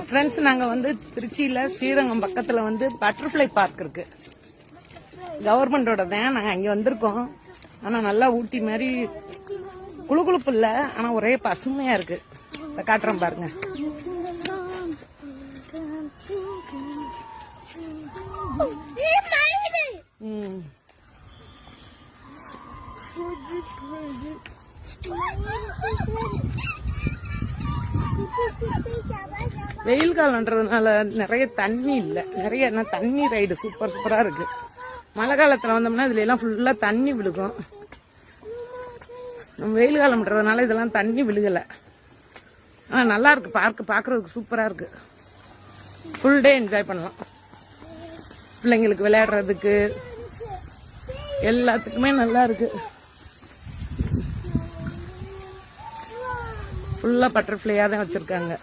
Friends நாங்க வந்து திருச்சியில ஸ்ரீரங்கம் பக்கத்துல வந்து பட்டர்ஃப்ளை பார்க் இருக்கு. கவர்மெண்டோட தான் நாங்க அங்க வந்திருக்கோம். ஆனா நல்லா ஊட்டி மாதிரி குளுகுளுப்பு இல்ல, ஆனா ஒரே பசுமையா இருக்கு. காட்டுறோம் பாருங்க. வெயில் காலம்ன்றதுனால நிறைய தண்ணி இல்ல, நிறைய தண்ணி ரைடு சூப்பர் சூப்பரா இருக்கு. மழை காலத்துல வந்தோம்னா இதுல எல்லாம் ஃபுல்லா தண்ணி விழுகும். வெயில் காலம்ன்றதுனால இதெல்லாம் தண்ணி விழுகல. ஆனா நல்லா இருக்கு, பார்க்க பாக்குறதுக்கு சூப்பரா இருக்கு. ஃபுல் டே என்ஜாய் பண்ணலாம். பிள்ளைங்களுக்கு விளையாடுறதுக்கு எல்லாத்துக்குமே நல்லா இருக்கு. ஃபுல்லா பட்டர்ஃப்ளையா தான் வச்சிருக்காங்க.